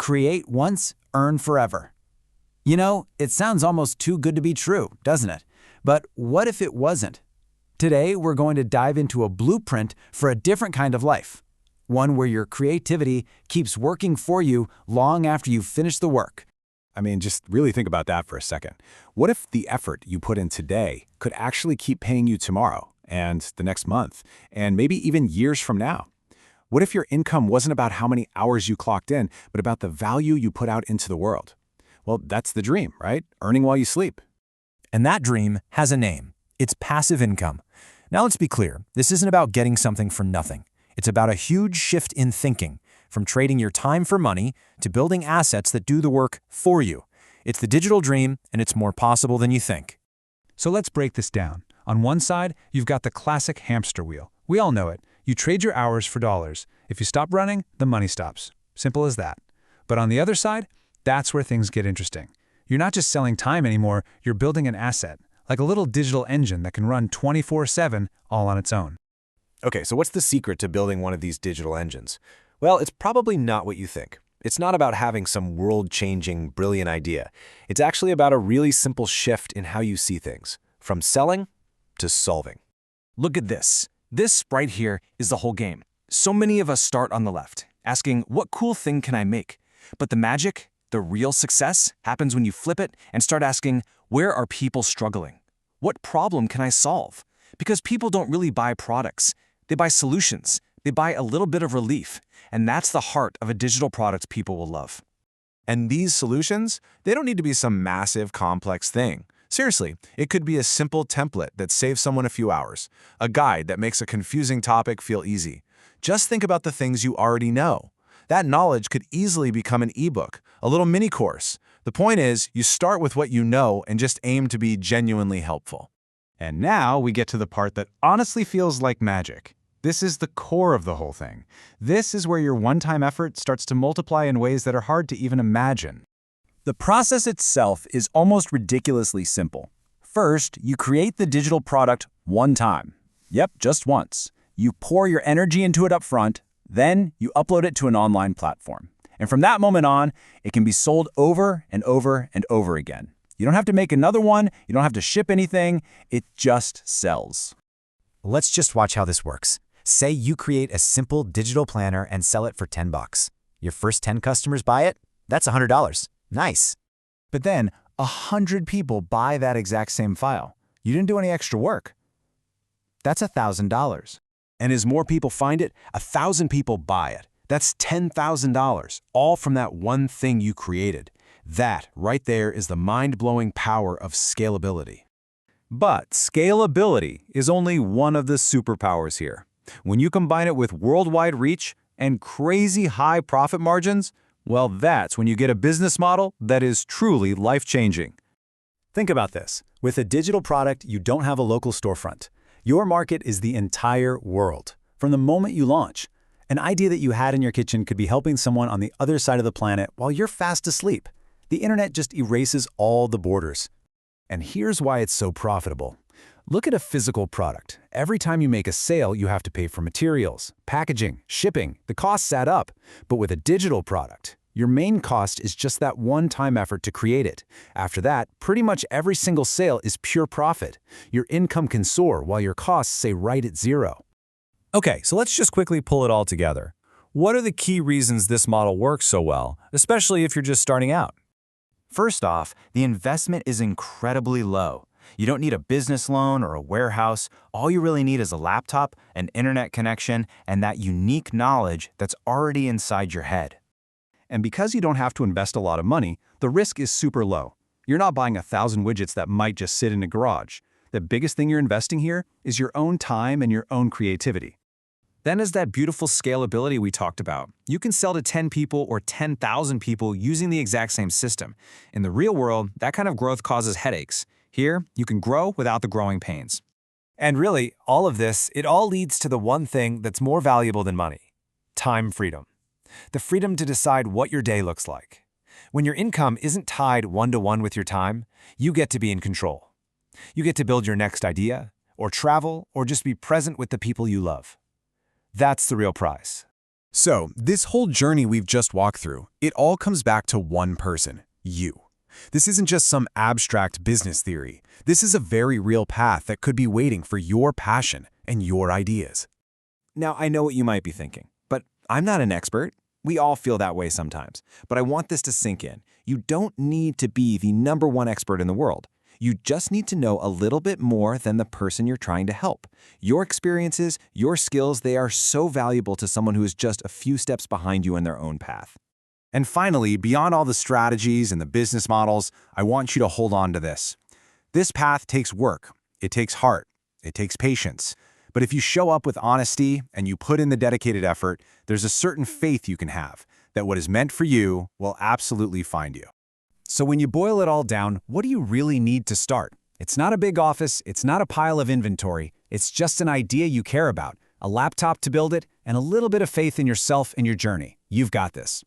Create once, earn forever. You know, it sounds almost too good to be true, doesn't it? But what if it wasn't? Today, we're going to dive into a blueprint for a different kind of life. One where your creativity keeps working for you long after you've finished the work. I mean, just really think about that for a second. What if the effort you put in today could actually keep paying you tomorrow and the next month and maybe even years from now? What if your income wasn't about how many hours you clocked in, but about the value you put out into the world? Well, that's the dream, right? Earning while you sleep. And that dream has a name. It's passive income. Now let's be clear, this isn't about getting something for nothing. It's about a huge shift in thinking, from trading your time for money to building assets that do the work for you. It's the digital dream, and it's more possible than you think. So let's break this down. On one side, you've got the classic hamster wheel. We all know it. You trade your hours for dollars. If you stop running, the money stops. Simple as that. But on the other side, that's where things get interesting. You're not just selling time anymore, you're building an asset, like a little digital engine that can run 24/7 all on its own. Okay, so what's the secret to building one of these digital engines? Well, it's probably not what you think. It's not about having some world-changing, brilliant idea. It's actually about a really simple shift in how you see things, from selling to solving. Look at this. This right here is the whole game. So many of us start on the left, asking, what cool thing can I make? But the magic, the real success, happens when you flip it and start asking, where are people struggling? What problem can I solve? Because people don't really buy products. They buy solutions. They buy a little bit of relief. And that's the heart of a digital product people will love. And these solutions, they don't need to be some massive, complex thing. Seriously, it could be a simple template that saves someone a few hours, a guide that makes a confusing topic feel easy. Just think about the things you already know. That knowledge could easily become an ebook, a little mini course. The point is, you start with what you know and just aim to be genuinely helpful. And now we get to the part that honestly feels like magic. This is the core of the whole thing. This is where your one-time effort starts to multiply in ways that are hard to even imagine. The process itself is almost ridiculously simple. First, you create the digital product one time. Yep, just once. You pour your energy into it up front, then you upload it to an online platform. And from that moment on, it can be sold over and over and over again. You don't have to make another one, you don't have to ship anything, it just sells. Let's just watch how this works. Say you create a simple digital planner and sell it for $10. Your first 10 customers buy it, that's $100. Nice. But then, 100 people buy that exact same file. You didn't do any extra work. That's $1,000. And as more people find it, 1,000 people buy it. That's $10,000, all from that one thing you created. That, right there, is the mind-blowing power of scalability. But scalability is only one of the superpowers here. When you combine it with worldwide reach and crazy high profit margins, well, that's when you get a business model that is truly life-changing. Think about this. With a digital product, you don't have a local storefront. Your market is the entire world. From the moment you launch, an idea that you had in your kitchen could be helping someone on the other side of the planet while you're fast asleep. The internet just erases all the borders. And here's why it's so profitable. Look at a physical product. Every time you make a sale, you have to pay for materials, packaging, shipping. The costs add up. But with a digital product, your main cost is just that one-time effort to create it. After that, pretty much every single sale is pure profit. Your income can soar while your costs stay right at zero. Okay, so let's just quickly pull it all together. What are the key reasons this model works so well, especially if you're just starting out? First off, the investment is incredibly low. You don't need a business loan or a warehouse. All you really need is a laptop, an internet connection, and that unique knowledge that's already inside your head. And because you don't have to invest a lot of money, the risk is super low. You're not buying 1,000 widgets that might just sit in a garage. The biggest thing you're investing here is your own time and your own creativity. Then is that beautiful scalability we talked about. You can sell to 10 people or 10,000 people using the exact same system. In the real world, that kind of growth causes headaches. Here, you can grow without the growing pains. And really, all of this, it all leads to the one thing that's more valuable than money: time freedom. The freedom to decide what your day looks like. When your income isn't tied one-to-one with your time, you get to be in control. You get to build your next idea, or travel, or just be present with the people you love. That's the real prize. So, this whole journey we've just walked through, it all comes back to one person, you. This isn't just some abstract business theory. This is a very real path that could be waiting for your passion and your ideas. Now, I know what you might be thinking, but I'm not an expert. We all feel that way sometimes. But I want this to sink in. You don't need to be the #1 expert in the world. You just need to know a little bit more than the person you're trying to help. Your experiences, your skills, they are so valuable to someone who is just a few steps behind you in their own path. And finally, beyond all the strategies and the business models, I want you to hold on to this. This path takes work, it takes heart, it takes patience. But if you show up with honesty and you put in the dedicated effort, there's a certain faith you can have that what is meant for you will absolutely find you. So when you boil it all down, what do you really need to start? It's not a big office, it's not a pile of inventory, it's just an idea you care about, a laptop to build it, and a little bit of faith in yourself and your journey. You've got this.